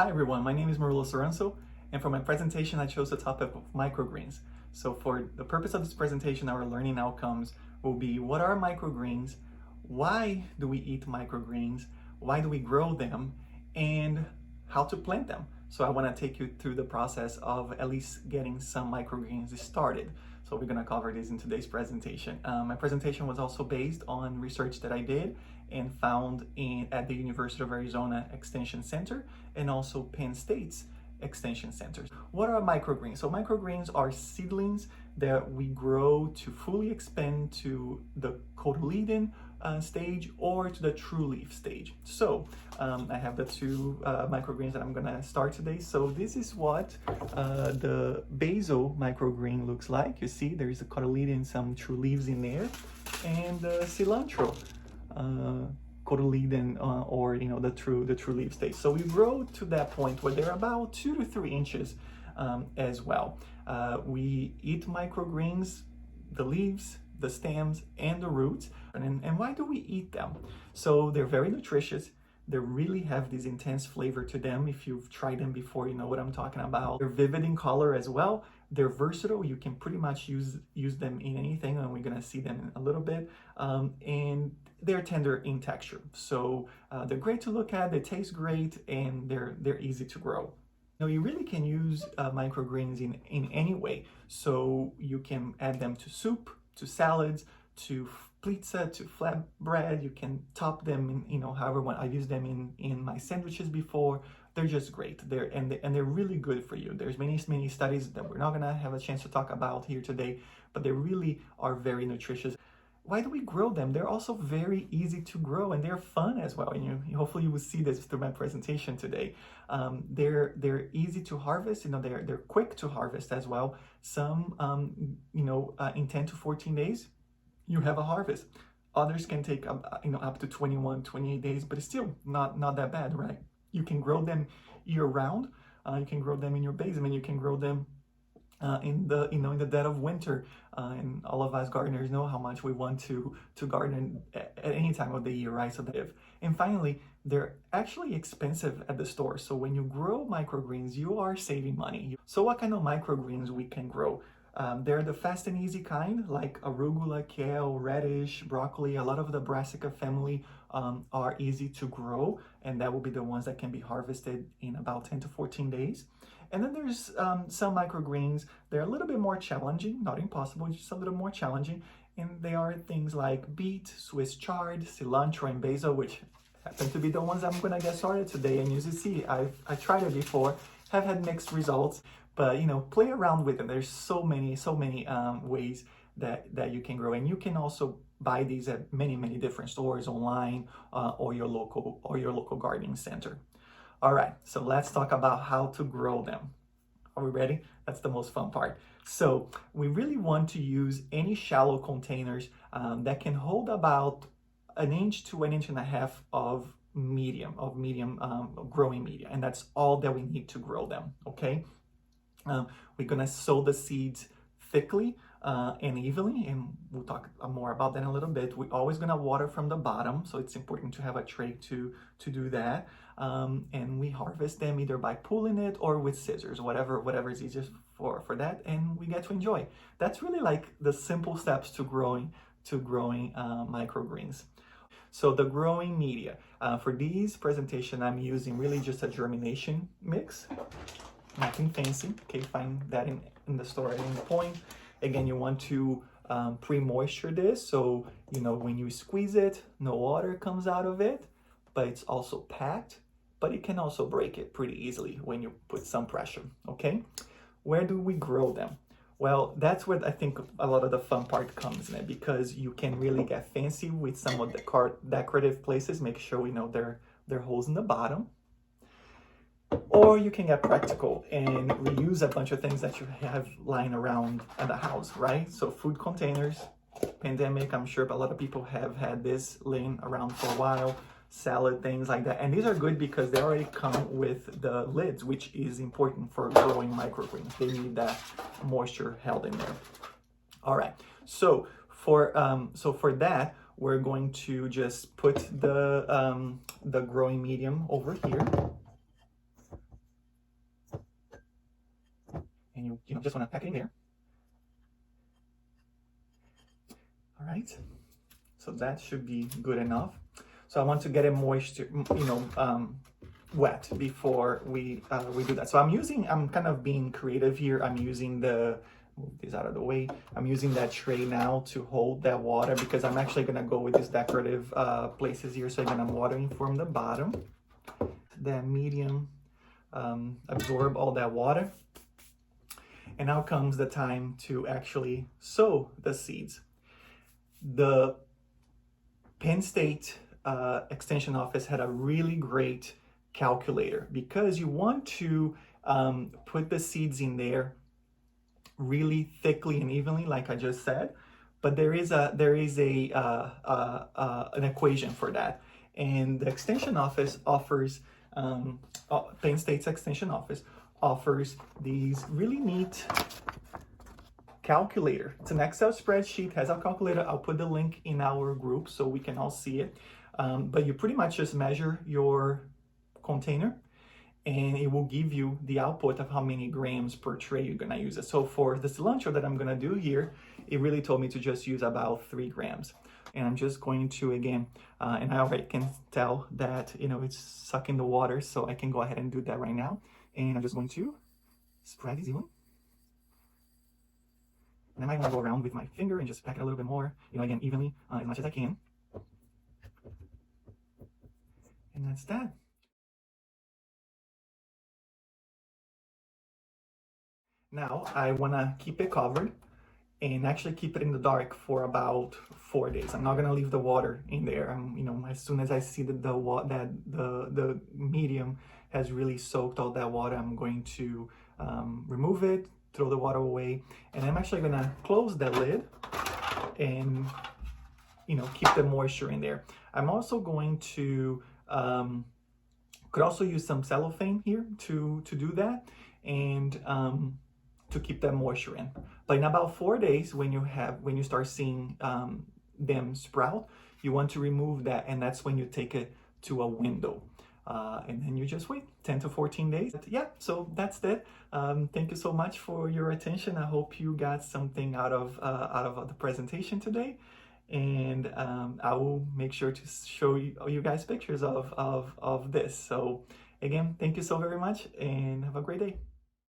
Hi everyone, my name is Marilo Soranzo, and for my presentation I chose the topic of microgreens. So for the purpose of this presentation, our learning outcomes will be: what are microgreens, why do we eat microgreens, why do we grow them, and how to plant them. So I want to take you through the process of at least getting some microgreens started. So we're going to cover this in today's presentation. My presentation was also based on research that I did and found at the University of Arizona Extension Center and also Penn State's Extension Centers. What are microgreens? So microgreens are seedlings that we grow to fully expand to the cotyledon stage or to the true leaf stage. So I have the two microgreens that I'm gonna start today. So this is what the basal microgreen looks like. You see there's a cotyledon, some true leaves in there, and cilantro cotyledon or the true leaf stage. So we grow to that point where they're about 2 to 3 inches as well. We eat microgreens, the leaves, the stems, and the roots. And why do we eat them? So they're very nutritious. They really have this intense flavor to them. If you've tried them before, you know what I'm talking about. They're vivid in color as well. They're versatile. You can pretty much use them in anything, and we're gonna see them in a little bit. And they're tender in texture. So they're great to look at, they taste great, and they're easy to grow. Now you really can use microgreens in any way. So you can add them to soup, to salads, to pizza, to flatbread. You can top them in, however one. I've used them in my sandwiches before. They're just great. They're really good for you. There's many studies that we're not gonna have a chance to talk about here today, but they really are very nutritious. Why do we grow them? They're also very easy to grow, and they're fun as well. And hopefully you will see this through my presentation today. They're easy to harvest. They're quick to harvest as well. Some in 10 to 14 days you have a harvest. Others can take up to 21, 28 days, but it's still not that bad, right? You can grow them year round. You can grow them in your basement. You can grow them in the dead of winter, and all of us gardeners know how much we want to garden at any time of the year, right? And finally, they're actually expensive at the store. So when you grow microgreens, you are saving money. So what kind of microgreens we can grow? They're the fast and easy kind, like arugula, kale, radish, broccoli. A lot of the brassica family are easy to grow, and that will be the ones that can be harvested in about 10 to 14 days. And then there's some microgreens. They're a little bit more challenging, not impossible, just a little more challenging. And they are things like beet, Swiss chard, cilantro, and basil, which happen to be the ones I'm gonna get started today. And you see, I tried it before, have had mixed results, but play around with them. There's so many ways that you can grow, and you can also buy these at many different stores online or your local gardening center. All right, so let's talk about how to grow them. Are we ready? That's the most fun part. So we really want to use any shallow containers that can hold about 1 inch to 1.5 inches of medium growing media, and that's all that we need to grow them. Okay, we're gonna sow the seeds thickly and evenly, and we'll talk more about that in a little bit. We're always gonna water from the bottom, so it's important to have a tray to do that. And we harvest them either by pulling it or with scissors, whatever is easiest for that, and we get to enjoy. That's really like the simple steps to growing microgreens. So the growing media for these presentation, I'm using really just a germination mix, nothing fancy. Okay, find that in the store at any point. Again, you want to pre-moisture this, so when you squeeze it, no water comes out of it, but it's also packed, but it can also break it pretty easily when you put some pressure. Okay, where do we grow them? Well, that's where I think a lot of the fun part comes in, because you can really get fancy with some of the decorative places. Make sure there are holes in the bottom. Or you can get practical and reuse a bunch of things that you have lying around at the house, right? So food containers, pandemic, I'm sure a lot of people have had this laying around for a while, salad, things like that. And these are good because they already come with the lids, which is important for growing microgreens. They need that moisture held in there. All right, so for that, we're going to just put the growing medium over here. just want to pack it in there. All right, so that should be good enough. So I want to get it moisture, wet before we do that. So I'm kind of being creative here. I'm using move this out of the way. I'm using that tray now to hold that water because I'm actually gonna go with these decorative places here. So again, I'm watering from the bottom. That medium absorb all that water. And now comes the time to actually sow the seeds. The Penn State Extension Office had a really great calculator because you want to put the seeds in there really thickly and evenly, like I just said. But there is an equation for that, and the Extension Office offers Penn State's Extension Office offers these really neat calculator. It's an Excel spreadsheet, has a calculator. I'll put the link in our group so we can all see it. But you pretty much just measure your container and it will give you the output of how many grams per tray you're gonna use it. So for the cilantro that I'm gonna do here, it really told me to just use about 3 grams. And I'm just going to, again, and I already can tell that, it's sucking the water, so I can go ahead and do that right now. And I'm just going to spread this evenly. And I might want to go around with my finger and just pack it a little bit more, again, evenly, as much as I can. And that's that. Now I want to keep it covered and actually keep it in the dark for about 4 days. I'm not going to leave the water in there. As soon as I see that the medium has really soaked all that water, I'm going to remove it, throw the water away, and I'm actually going to close the lid and keep the moisture in there. I'm also going to could also use some cellophane here to do that, and to keep that moisture in. But in about 4 days, when you start seeing them sprout, you want to remove that, and that's when you take it to a window. And then you just wait 10 to 14 days. Yeah, so that's it. Thank you so much for your attention. I hope you got something out of the presentation today. And I will make sure to show you guys pictures of this. So again, thank you so very much and have a great day.